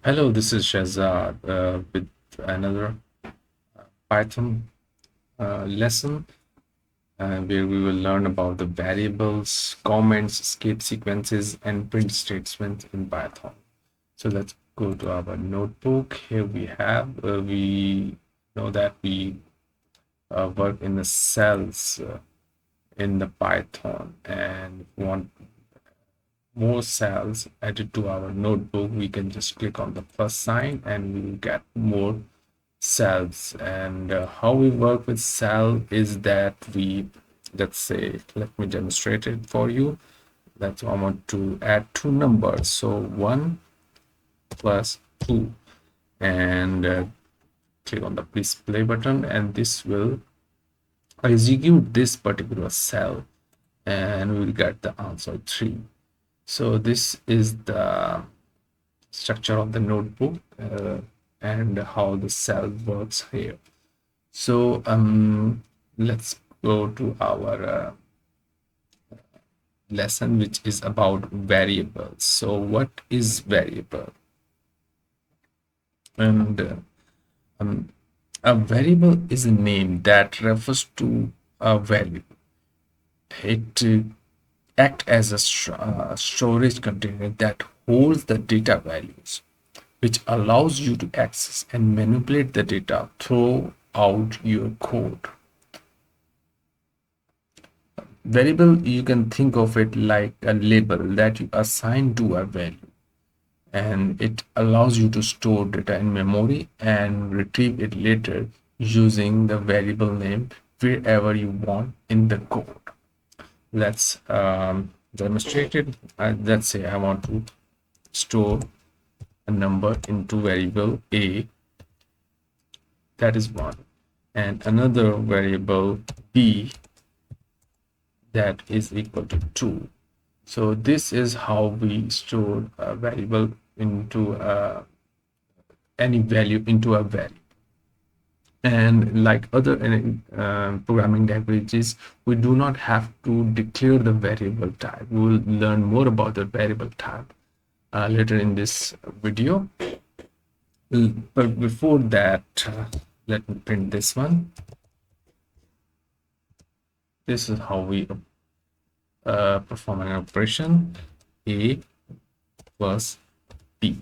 Hello, this is Shahzad with another Python lesson where we will learn about the variables, comments, escape sequences, and print statements in Python. So let's go to our notebook. Here we know that we work in the cells in the Python and want more cells added to our notebook. We can just click on the plus sign and we will get more cells. And how we work with cell is that let's say, let me demonstrate it for you. Let's I want to add two numbers, so 1 plus 2, and click on the please play button, and this will execute this particular cell, and we'll get the answer 3. So this is the structure of the notebook and how the cell works here. So let's go to our lesson, which is about variables. So what is variable? And a variable is a name that refers to a value. It acts as a storage container that holds the data values, which allows you to access and manipulate the data throughout your code. Variable, you can think of it like a label that you assign to a value, and it allows you to store data in memory and retrieve it later using the variable name wherever you want in the code. Let's demonstrate it. Let's say I want to store a number into variable a, that is 1, and another variable b, that is equal to 2. So this is how we store a variable into any value into a value. And like other programming languages, we do not have to declare the variable type. We will learn more about the variable type later in this video. But before that, let me print this one. This is how we perform an operation: a plus b.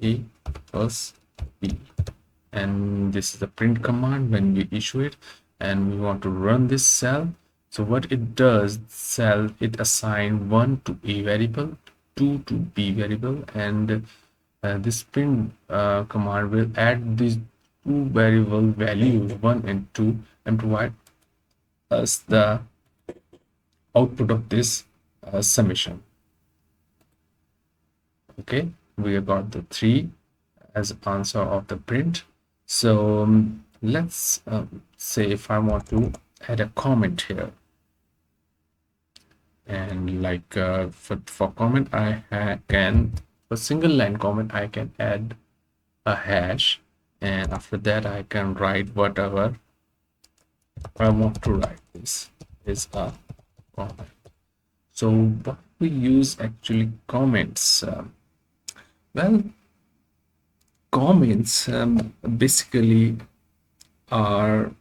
A plus b, and this is the print command when we issue it, and we want to run this cell. So what it does, cell, it assign 1 to a variable, 2 to b variable, and this print command will add these two variable values 1 and 2 and provide us the output of this summation. Okay, we got the 3 as answer of the print. So let's say if I want to add a comment here, and like for comment I can, for single line comment, I can add a hash, and after that I can write whatever I want to write. This is a comment. So what we use actually comments, well, comments basically are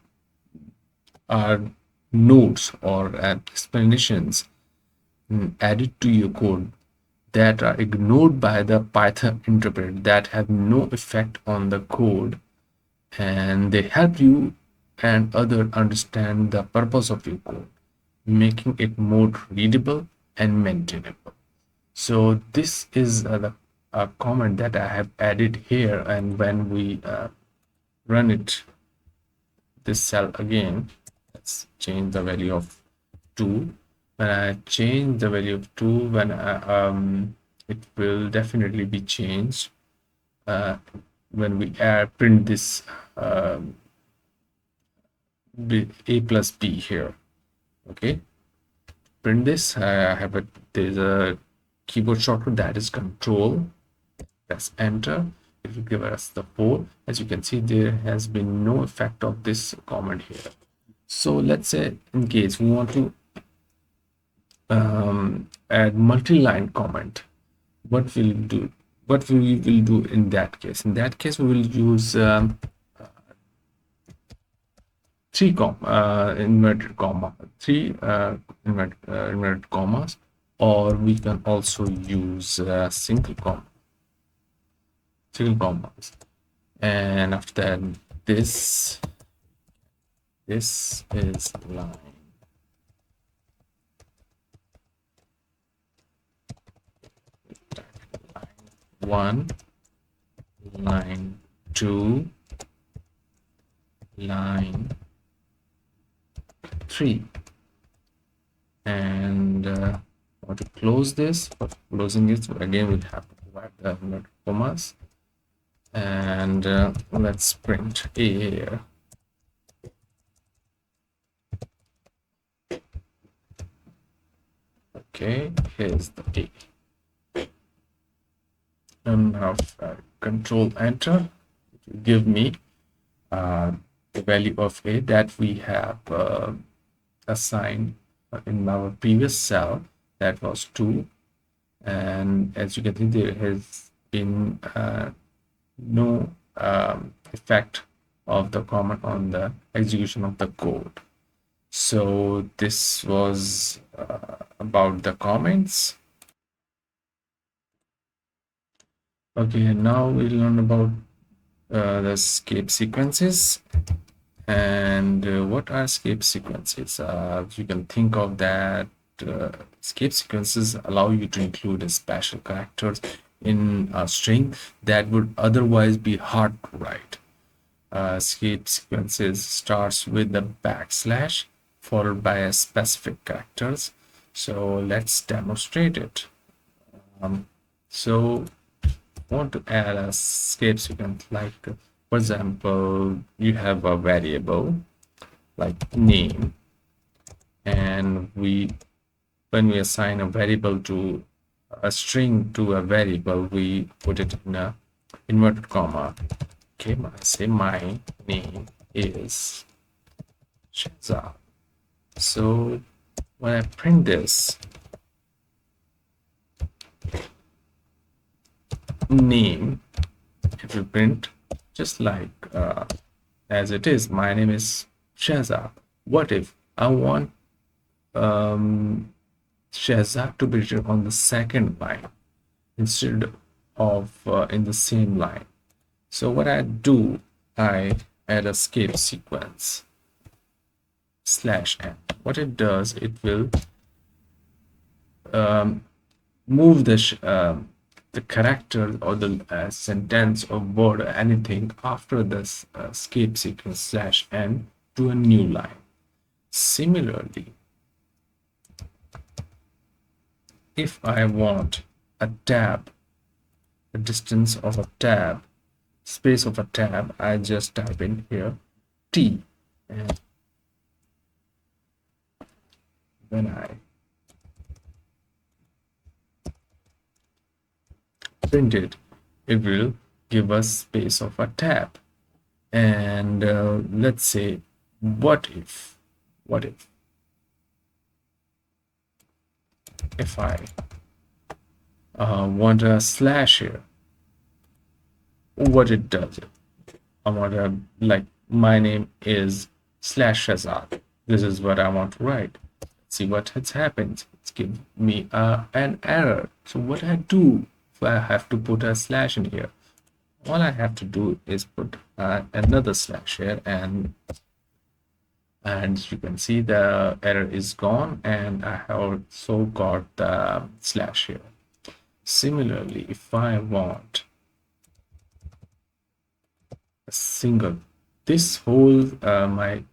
notes or explanations added to your code that are ignored by the Python interpreter, that have no effect on the code, and they help you and others understand the purpose of your code, making it more readable and maintainable. So this is a comment that I have added here, and when we run it, this cell again, let's change the value of 2. When I change the value of 2, when it will definitely be changed when we print this a plus b here. Okay, print this. I have there's a keyboard shortcut, that is control, press enter. It will give us the 4. As you can see, there has been no effect of this comment here. So let's say in case we want to add multi-line comment, what will do what we will do in that case? In that case, we will use inverted comma, three inverted commas, or we can also use single commas. And after that, this is line one, line two, line three. And want to close this. For closing it, again we'll have to provide the inverted commas. And let's print a here. Okay, here's the a. And now control enter, it will give me the value of a that we have assigned in our previous cell, that was 2. And as you can see, there has been no effect of the comment on the execution of the code. So this was about the comments. Okay, now we'll learn about the escape sequences. And what are escape sequences? You can think of that escape sequences allow you to include a special characters in a string that would otherwise be hard to write. Escape sequences starts with the backslash followed by a specific characters. So let's demonstrate it. So I want to add a escape sequence, like for example, you have a variable like name, and when we assign a variable to a string to a variable, we put it in a inverted comma. Okay, I say my name is Shahzad. So when I print this name, it will print just like as it is. My name is Shahzad. What if I want Shahzad to be written on the second line instead of in the same line? So what I do, I add a escape sequence /n. What it does, it will move the character or the sentence or word or anything after this escape sequence /n to a new line. Similarly, if I want a tab, the distance of a tab, space of a tab, I just type in here t, and when I print it, it will give us space of a tab. And let's say, what if I want a slash here, what it does, I want to, like, my name is /Shahzad. This is what I want to write. Let's see what has happened. It's give me an error. So what I do if I have to put a slash in here, all I have to do is put another slash here, and you can see the error is gone, and I have also got the slash here. Similarly, if I want a single, this whole my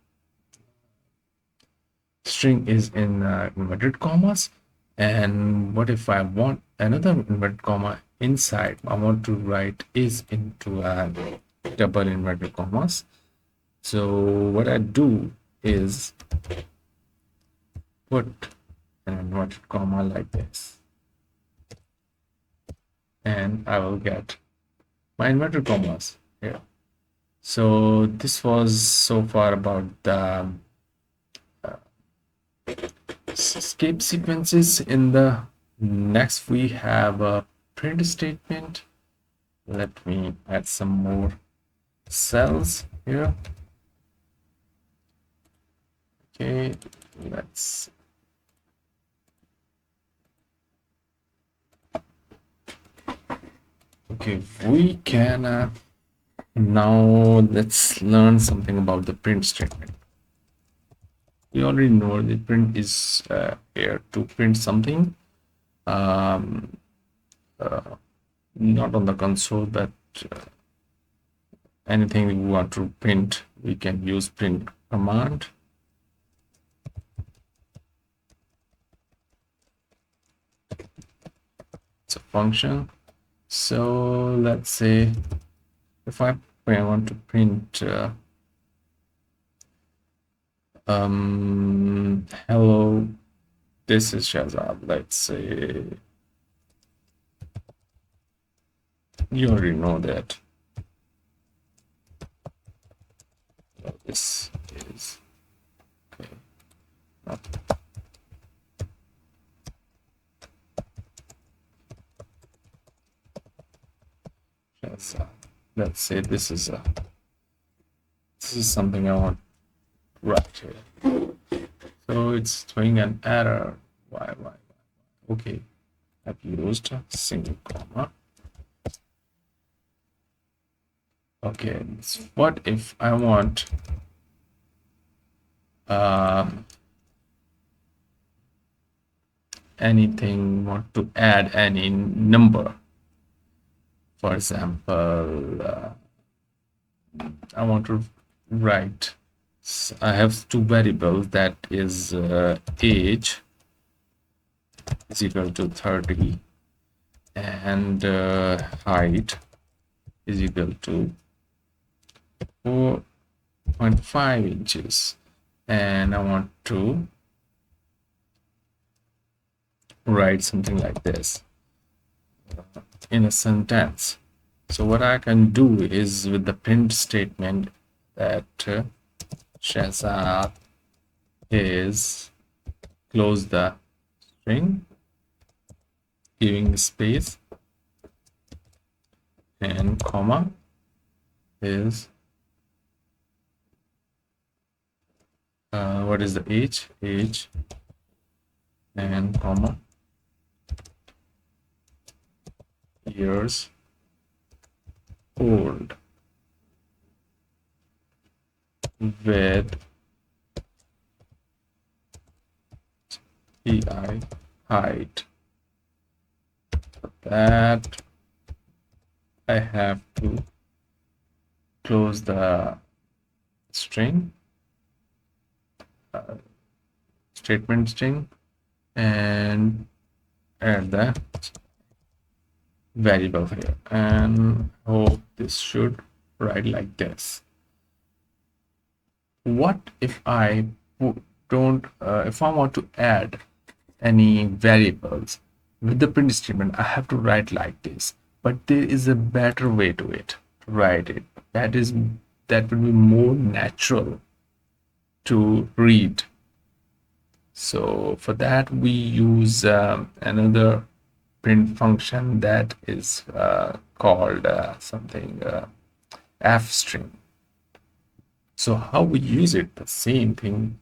string is in inverted commas, and what if I want another inverted comma inside? I want to write is into double inverted commas. So what I do is put an inverted comma like this, and I will get my inverted commas here. So this was so far about the escape sequences. In the next, we have print statement. Let me add some more cells here. Okay, let's okay, we can now let's learn something about the print statement. We already know the print is here to print something, um, not on the console, but anything we want to print, we can use print command. It's a function. So let's say if I want to print hello, this is Shahzad. Let's say you already know that. This is okay. Shahzad. Let's say this is something I want right here. So it's throwing an error. Why? Okay, I've used a single comma. Okay, what if I want anything, want to add any number? For example, I want to write, I have two variables, that is age is equal to 30 and height is equal to 4.5 inches, and I want to write something like this in a sentence. So what I can do is, with the print statement, that Shahzad is, close the string, giving space, and comma is what is the age and comma years old with EI height. That I have to close the string, statement string, and add the variable here, and hope this should write like this. What if I don't if I want to add any variables with the print statement? I have to write like this, but there is a better way to write it, that would be more natural to read. So for that we use another print function that is called something f string. So how we use it, the same thing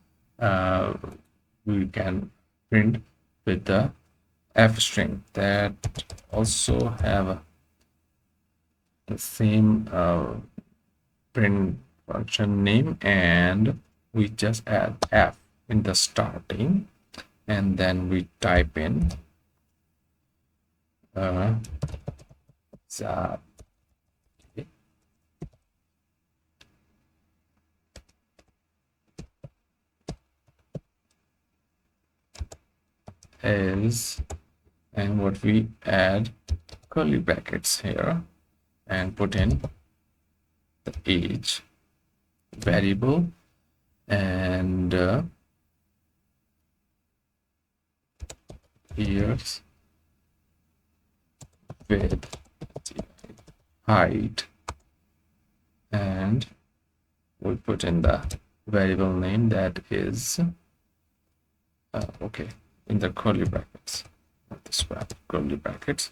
we can print with the f string, that also have the same print function name, and we just add f in the starting, and then we type in Shahzad. Okay. Is, and what we add curly brackets here and put in the age variable and years with height, and we'll put in the variable name that is okay, in the curly brackets, not this curly brackets,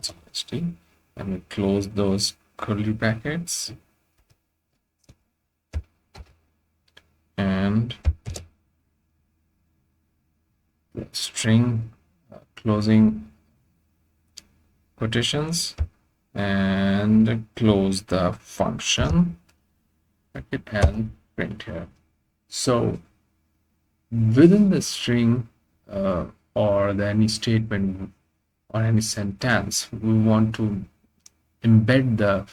txt, and we close those curly brackets, and the string closing quotations, and close the function bracket and print here. So within the string or any statement or any sentence, we want to embed the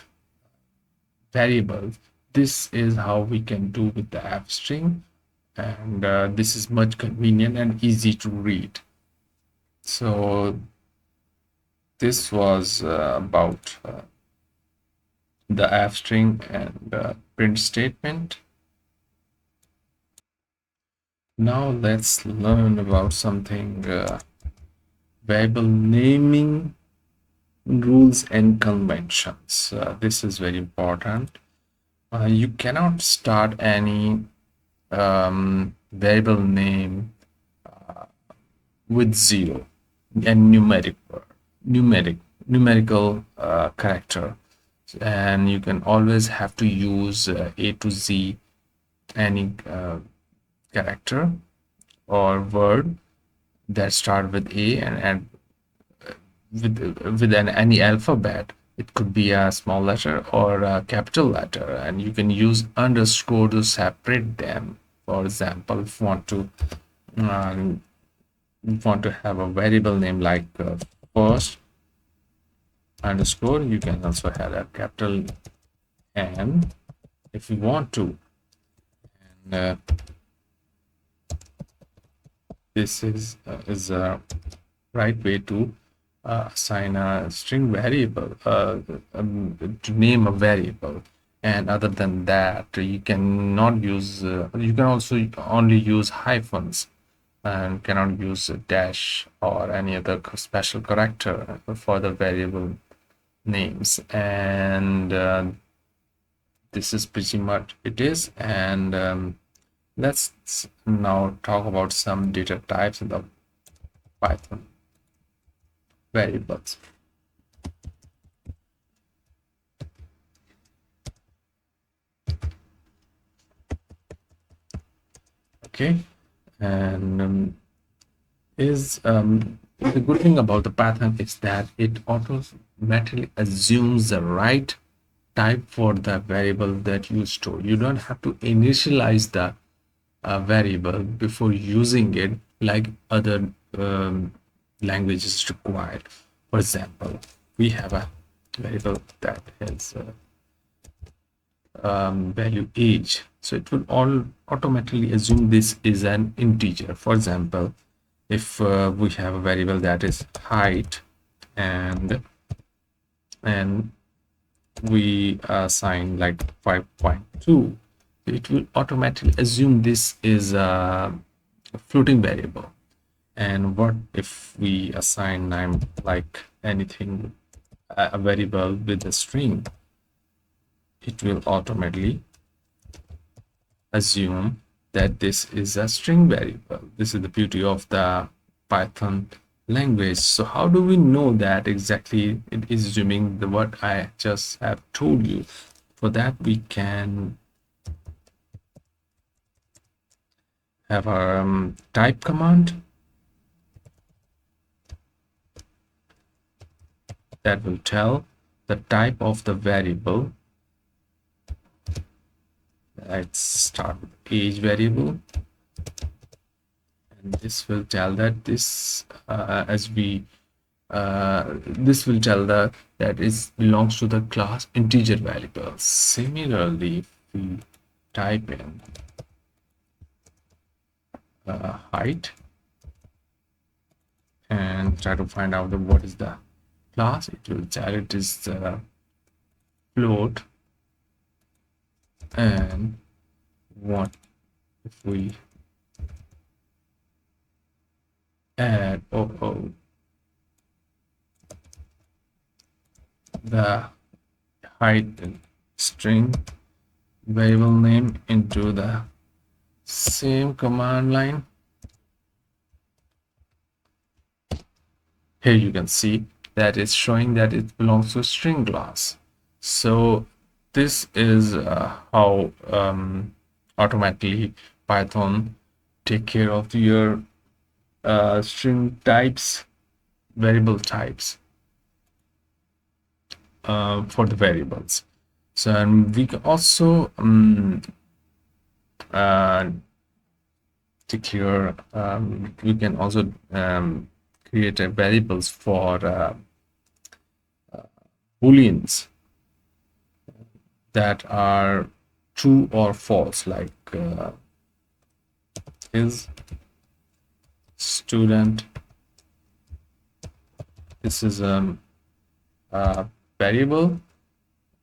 variable. This is how we can do with the f string, and this is much convenient and easy to read. So this was about the f string and print statement. Now let's learn about something, variable naming rules and conventions. This is very important. You cannot start any variable name with 0 and numerical character, and you can always have to use A to Z, any character or word that start with A and with any alphabet. It could be a small letter or a capital letter, and you can use underscore to separate them. For example, if you want to have a variable name like first underscore, you can also have a capital N if you want to. And this is a right way to assign a string variable, to name a variable. And other than that, you cannot use, you can also only use hyphens, and cannot use a dash or any other special character for the variable names. And this is pretty much it is. And let's now talk about some data types in the Python variables. Okay, and the good thing about the Python is that it automatically assumes the right type for the variable that you store. You don't have to initialize the variable before using it like other languages required. For example, we have a variable that has value age, so it will all automatically assume this is an integer. For example, if we have a variable that is height, and we assign like 5.2, it will automatically assume this is a floating variable. And what if we assign name like anything, a variable with a string? It will automatically assume that this is a string variable. This is the beauty of the Python language. So how do we know that exactly it is assuming the what I just have told you? For that, we can have our type command that will tell the type of the variable. Let's start with age variable, and this will tell that this this will tell that it belongs to the class integer variable. Similarly, if we type in height and try to find out what is the class, it will tell it is float. And what if we add the height string variable name into the same command line? Here you can see that is showing that it belongs to string class. So this is how automatically Python take care of your string types, variable types for the variables. So and we can also declare, we can also create variables for booleans that are true or false, like is student. This is a variable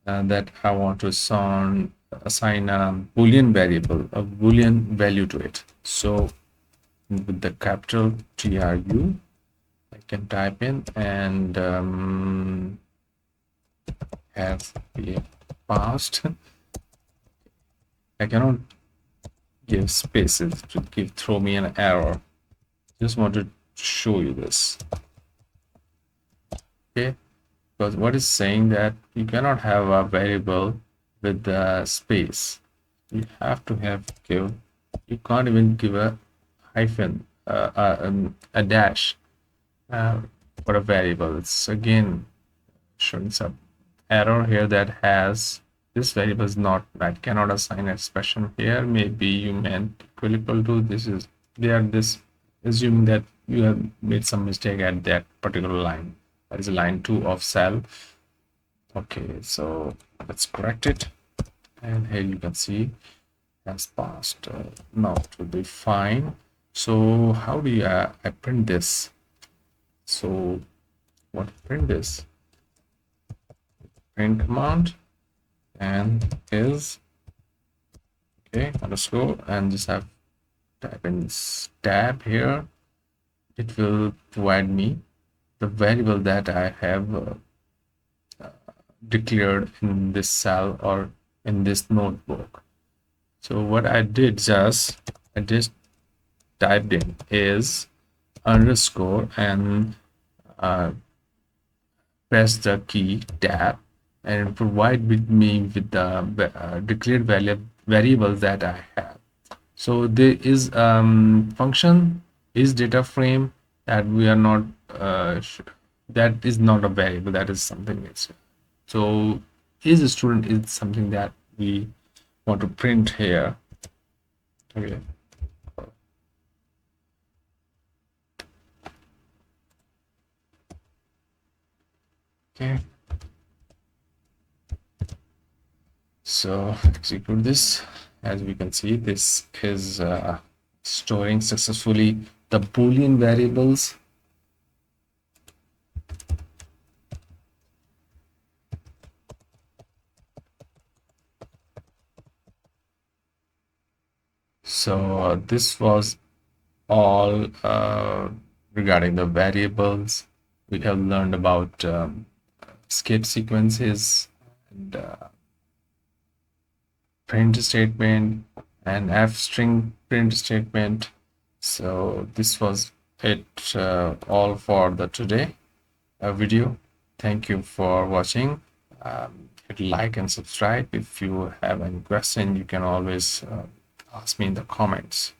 that I want to assign a boolean variable, a boolean value to it. So with the capital TRU, I can type in and have a passed. I cannot give spaces to throw me an error. Just want to show you this. Okay, because what is saying that you cannot have a variable with the space. You have to have give. You can't even give a hyphen, a dash for a variable. It's again showing some error here that has this variable is not right. Cannot assign expression here. Maybe you meant equal to this is there. This assuming that you have made some mistake at that particular line. That is line 2 of cell. Okay, so let's correct it. And here you can see has passed. Now it will be fine. So how do you I print this? So what print this? Print command and is okay underscore, and just have type in tab here. It will provide me the variable that I have declared in this cell or in this notebook. So what I did I just typed in is underscore and press the key tab and provide me with the declared variable that I have. So there is function is data frame that we are not that is not a variable, that is something else. So is a student is something that we want to print here. Okay. Okay. So execute this. As we can see, this is storing successfully the Boolean variables. So this was all regarding the variables. We have learned about skip sequences and print statement and f string print statement. So this was it all for the today video. Thank you for watching. Hit like and subscribe. If you have any question, you can always ask me in the comments.